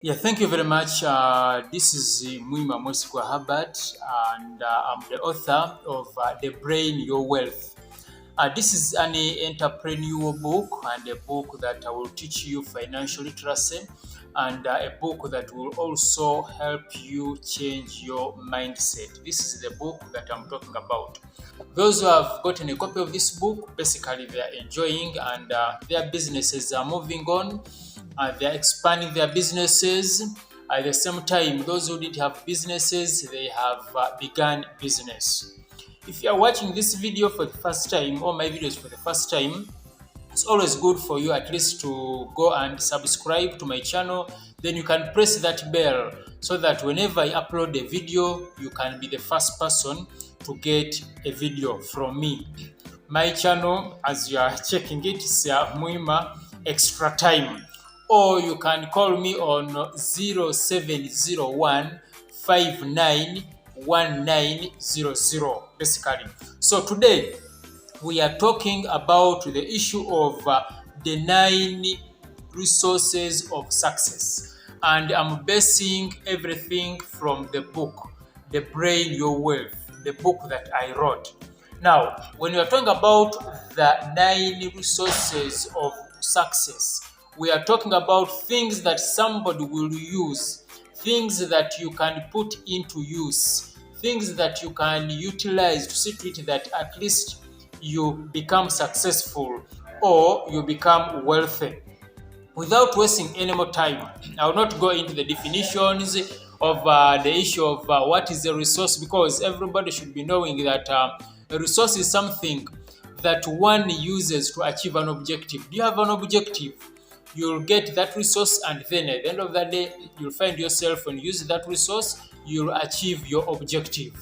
Yeah, thank you very much. This is Muima Mosikwa Herbert, and I'm the author of The Brain Your Wealth. This is an entrepreneurial book and a book that will teach you financial literacy and a book that will also help you change your mindset. This is the book that I'm talking about. Those who have gotten a copy of this book, basically they are enjoying and their businesses are moving on. They are expanding their businesses. At the same time, those who did have businesses, they have begun business. If you are watching this video for the first time or my videos for the first time, it's always good for you at least to go and subscribe to my channel. Then you can press that bell so that whenever I upload a video, you can be the first person to get a video from me. My channel, as you are checking it, is Muima Extra Time. Or you can call me on 0701 591900 basically. So today we are talking about the issue of the 9 resources of success, and I'm basing everything from the book The Brain Your Wealth, the book that I wrote. Now, when we are talking about the 9 resources of success, we are talking about things that somebody will use, things that you can put into use, things that you can utilize to see to it that at least you become successful or you become wealthy. Without wasting any more time, I will not go into the definitions of the issue of what is a resource, because everybody should be knowing that a resource is something that one uses to achieve an objective. Do you have an objective? You'll get that resource, and then at the end of the day, you'll find yourself when you use that resource, you'll achieve your objective.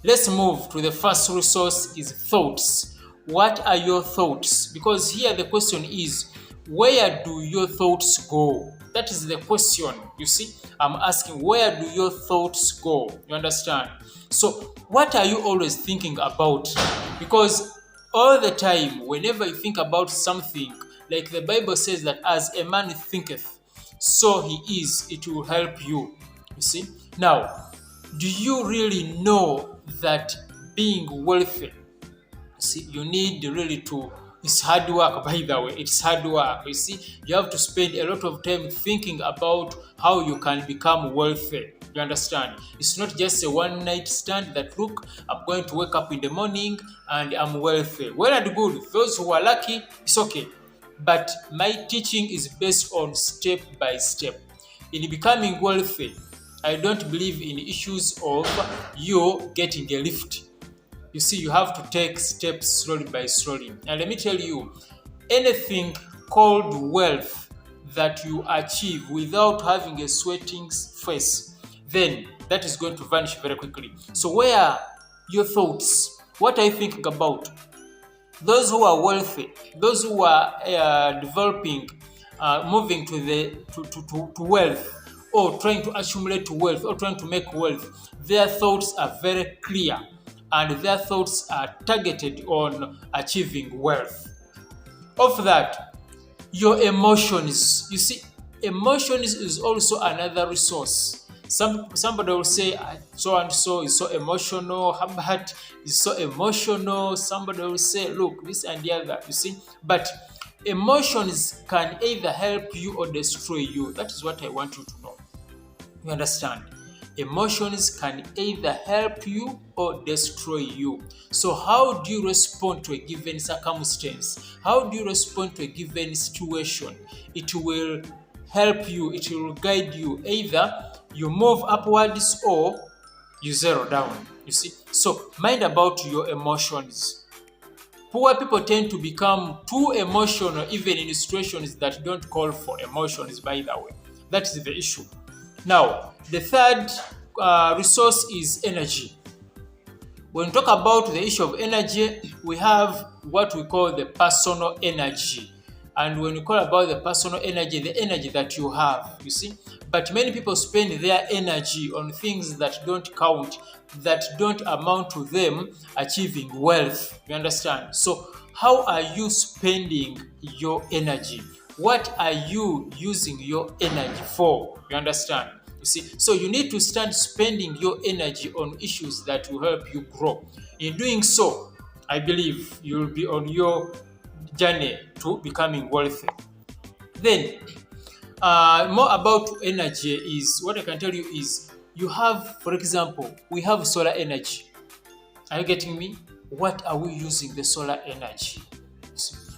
Let's move to the first resource is thoughts. What are your thoughts? Because here the question is, where do your thoughts go? That is the question. You see, I'm asking, where do your thoughts go? You understand? So what are you always thinking about? Because all the time, whenever you think about something, like the Bible says that as a man thinketh, so he is, it will help you. You see? Now, do you really know that being wealthy, see, you need really to, it's hard work, by the way, it's hard work. You see, you have to spend a lot of time thinking about how you can become wealthy. You understand? It's not just a one night stand that, look, I'm going to wake up in the morning and I'm wealthy. Well and good. Those who are lucky, it's okay. But my teaching is based on step by step. In becoming wealthy, I don't believe in issues of you getting a lift. You see, you have to take steps slowly by slowly. And let me tell you, anything called wealth that you achieve without having a sweating face, then that is going to vanish very quickly. So where are your thoughts? What are you thinking about? Those who are wealthy, those who are developing, moving to wealth, or trying to accumulate wealth, or trying to make wealth, their thoughts are very clear and their thoughts are targeted on achieving wealth. Of that, your emotions. You see, emotions is also another resource. Somebody will say, so and so is so emotional, Herbert is so emotional. Somebody will say, look, this and the other, you see. But emotions can either help you or destroy you. That is what I want you to know. You understand? Emotions can either help you or destroy you. So how do you respond to a given circumstance? How do you respond to a given situation? It will help you, it will guide you. Either you move upwards or you zero down. You see? So mind about your emotions. Poor people tend to become too emotional even in situations that don't call for emotions, by the way. That is the issue. Now, the third resource is energy. When we talk about the issue of energy, we have what we call the personal energy. And when we call about the personal energy, the energy that you have, you see. But many people spend their energy on things that don't count, that don't amount to them achieving wealth. You understand? So how are you spending your energy? what are you using your energy for? You understand? You see, so you need to start spending your energy on issues that will help you grow. In doing so, I believe you'll be on your journey to becoming wealthy. Then, more about energy is what I can tell you is you have, for example, we have solar energy. Are you getting me? What are we using the solar energy?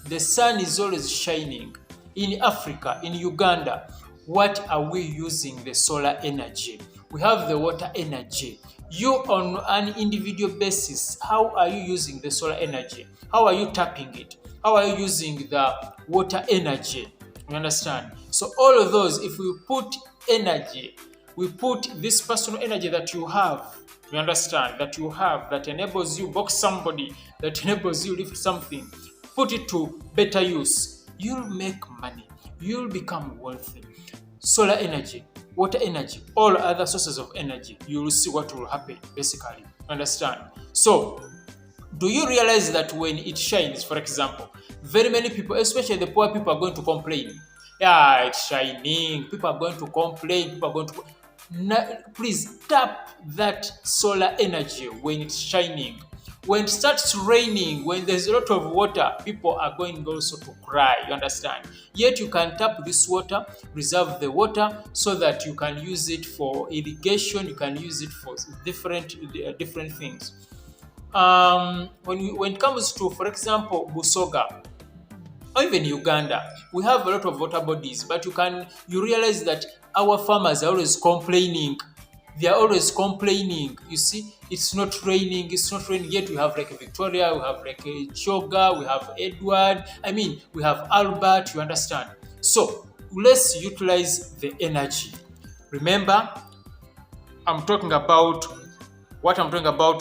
The sun is always shining. In Africa, in Uganda, what are we using the solar energy? We have the water energy. You, on an individual basis, how are you using the solar energy? How are you tapping it? How are you using the water energy? You understand? So all of those, if we put energy, we put this personal energy that you have, you understand, that you have, that enables you box somebody, that enables you lift something, put it to better use, you'll make money, you'll become wealthy. Solar energy, water energy, all other sources of energy, you will see what will happen, basically. Understand? So, do you realize that when it shines, for example, very many people, especially the poor people, are going to complain. Yeah, it's shining. People are going to complain. People are going to... Please tap that solar energy when it's shining. When it starts raining, when there's a lot of water, people are going also to cry, you understand? Yet you can tap this water, reserve the water so that you can use it for irrigation, you can use it for different things. When it comes to, for example, Busoga, or even Uganda, we have a lot of water bodies, but you realize that our farmers are always complaining. They are always complaining. You see, it's not raining, yet we have like Victoria, we have like Choga, we have Edward, we have Albert, you understand? So, let's utilize the energy. Remember, what I'm talking about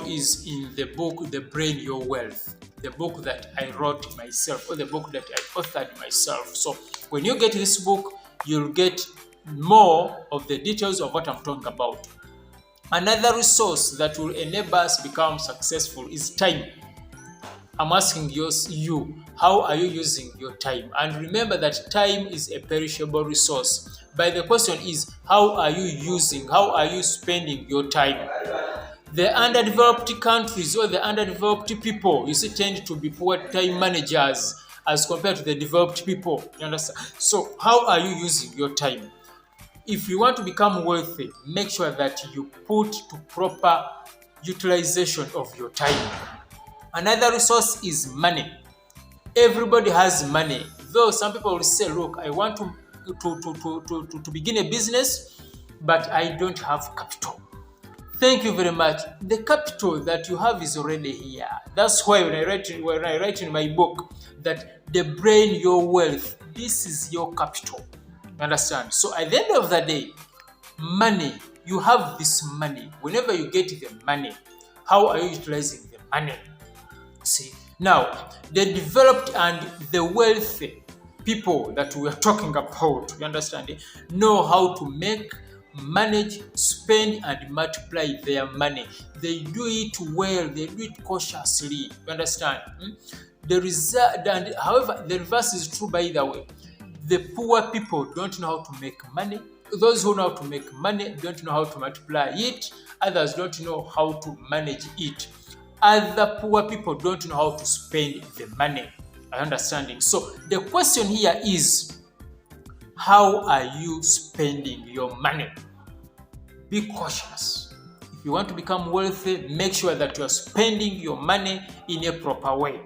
is in the book, The Brain, Your Wealth, the book that I wrote myself, or the book that I authored myself. So, when you get this book, you'll get more of the details of what I'm talking about. Another resource that will enable us become successful is time. I'm asking you, how are you using your time? And remember that time is a perishable resource. But the question is, how are you spending your time? The underdeveloped countries or the underdeveloped people, you see, tend to be poor time managers as compared to the developed people. You understand? So, how are you using your time? If you want to become wealthy, make sure that you put to proper utilization of your time. Another resource is money. Everybody has money. Though some people will say, look, I want to begin a business, but I don't have capital. Thank you very much. The capital that you have is already here. That's why when I write in my book that The Brain, Your Wealth, this is your capital. Understand? So at the end of the day, money, you have this money. Whenever you get the money, how are you utilizing the money? See, now the developed and the wealthy people that we are talking about, you understand, know how to manage, spend, and multiply their money. They do it well, they do it cautiously. You understand? However, the reverse is true, by the way. The poor people don't know how to make money. Those who know how to make money don't know how to multiply it. Others don't know how to manage it. Other poor people don't know how to spend the money. Are you understanding? So the question here is, how are you spending your money? Be cautious. If you want to become wealthy, make sure that you are spending your money in a proper way.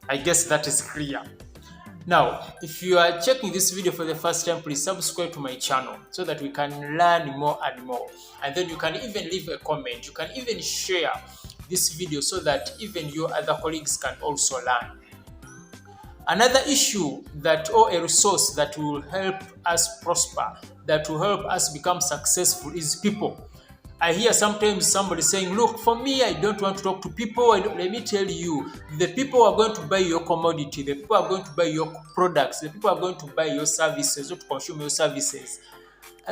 I guess that is clear. Now, if you are checking this video for the first time, please subscribe to my channel so that we can learn more and more. And then you can even leave a comment. You can even share this video so that even your other colleagues can also learn. Another issue or a resource that will help us prosper, that will help us become successful is people. I hear sometimes somebody saying, look, for me, I don't want to talk to people. Let me tell you, the people are going to buy your commodity. The people are going to buy your products. The people are going to buy your services or to consume your services.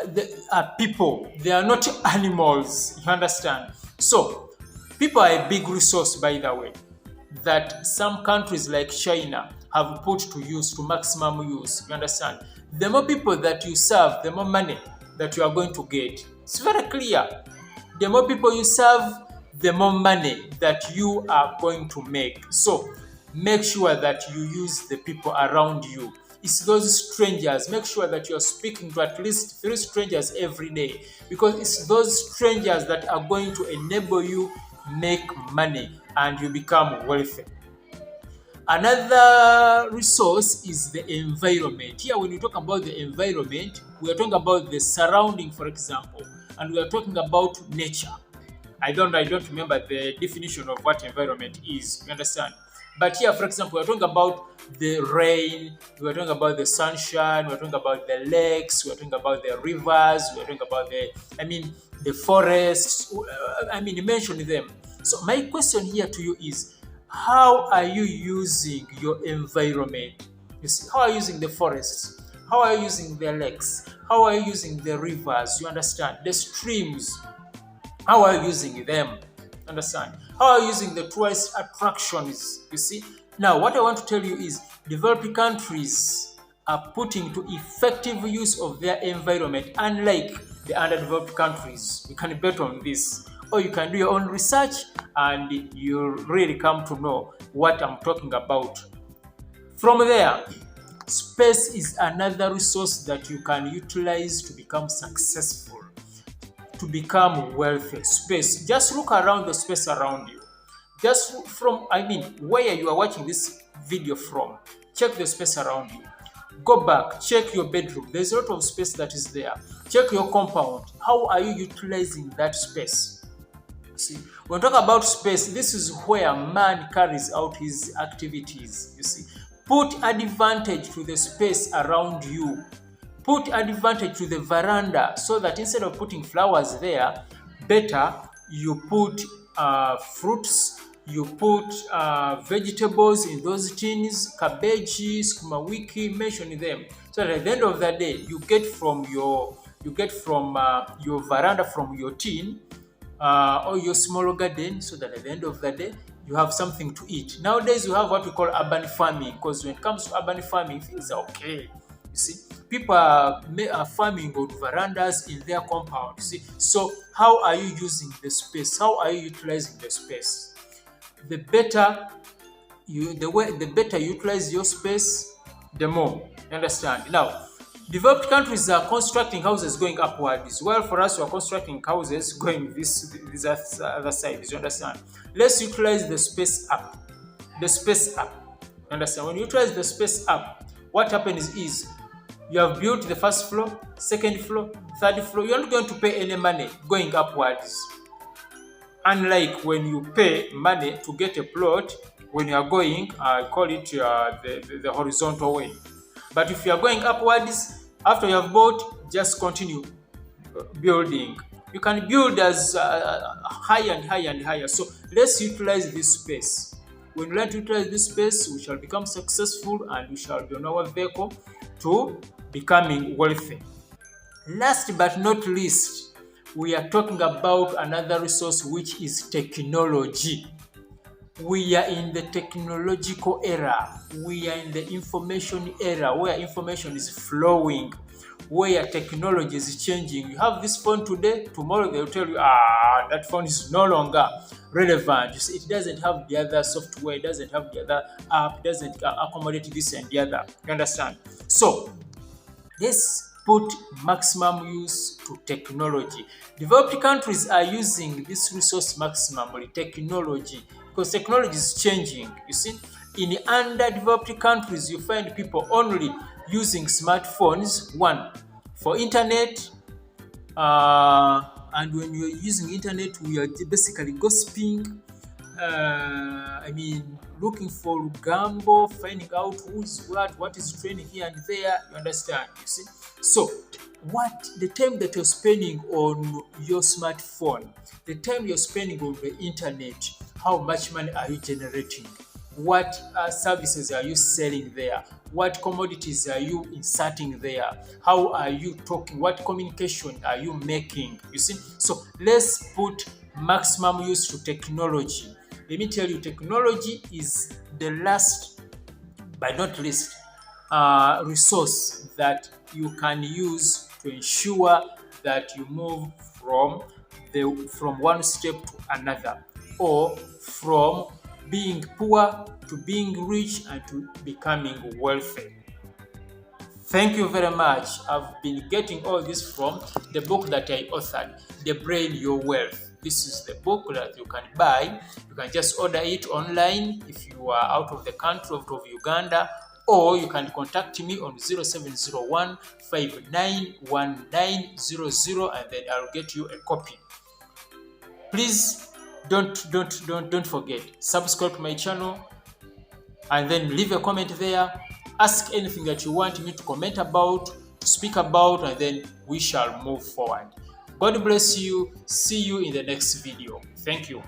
They are people. They are not animals. You understand? So, people are a big resource, by the way, that some countries like China have put to use, to maximum use. You understand? The more people that you serve, the more money that you are going to get. It's very clear. The more people you serve, the more money that you are going to make. So make sure that you use the people around you. It's those strangers. Make sure that you're speaking to at least 3 strangers every day, because it's those strangers that are going to enable you make money and you become wealthy. Another resource is the environment. Here, when we talk about the environment, we are talking about the surrounding, for example, and we are talking about nature. I don't remember the definition of what environment is. You understand? But here, for example, we're talking about the rain, we're talking about the sunshine, we're talking about the lakes, we're talking about the rivers, we're talking about the forests. Mention them. So my question here to you is, how are you using your environment? You see, how are you using the forests? How are you using the lakes? How are you using the rivers? You understand? The streams. How are you using them? Understand? How are you using the tourist attractions? You see? Now, what I want to tell you is developing countries are putting to effective use of their environment, unlike the underdeveloped countries. You can bet on this. Or you can do your own research and you really come to know what I'm talking about. From there, space is another resource that you can utilize to become successful, to become wealthy. Space. Just look around the space around you. Just from, where you are watching this video from, check the space around you. Go back, check your bedroom. There's a lot of space that is there. Check your compound. How are you utilizing that space? See, when we talk about space, this is where man carries out his activities. You see, put advantage to the space around you. Put advantage to the veranda, so that instead of putting flowers there, better you put fruits, you put vegetables in those tins, cabbage, sukuma wiki, mention them. So that at the end of the day, you get from your veranda, from your tin, or your small garden, so that at the end of the day you have something to eat. Nowadays we have what we call urban farming, because when it comes to urban farming, things are okay. You see, people are farming on verandas in their compound. You see, so how are you using the space? How are you utilizing the space? The better you utilize your space, the more. You understand? Now, developed countries are constructing houses going upwards, while for us we are constructing houses going this other side. You understand? Let's utilize the space up. The space up. You understand? When you utilize the space up, what happens is you have built the first floor, second floor, third floor. You're not going to pay any money going upwards. Unlike when you pay money to get a plot, when you are going, I call it the horizontal way. But if you are going upwards, after you have bought, just continue building. You can build as higher and higher and higher. So let's utilize this space. When we learn to utilize this space, we shall become successful and we shall be on our vehicle to becoming wealthy. Last but not least, we are talking about another resource, which is technology. We are in the technological era. We are in the information era, where information is flowing, where technology is changing. You have this phone today, tomorrow they'll tell you, that phone is no longer relevant. You see, it doesn't have the other software, it doesn't have the other app, it doesn't accommodate this and the other. You understand? So, let's put maximum use to technology. Developed countries are using this resource maximally, technology, because technology is changing. You see, in underdeveloped countries, you find people only using smartphones, one, for internet, and when you're using internet, we are basically gossiping, looking for gamble, finding out who's what is trending here and there. You understand? You see? So, the time that you're spending on your smartphone, the time you're spending on the internet, how much money are you generating? What services are you selling there? What commodities are you inserting there? How are you talking? What communication are you making? You see? So let's put maximum use to technology. Let me tell you, technology is the last but not least, resource that you can use to ensure that you move from one step to another, or from being poor to being rich and to becoming wealthy. Thank you very much. I've been getting all this from the book that I authored, The Brain Your Wealth. This is the book that you can buy. You can just order it online if you are out of the country, out of Uganda, or you can contact me on 0701 591900 and then I'll get you a copy. Please don't forget, subscribe to my channel and then leave a comment there. Ask anything that you want me to comment about, to speak about, and then we shall move forward. God bless you. See you in the next video. Thank you.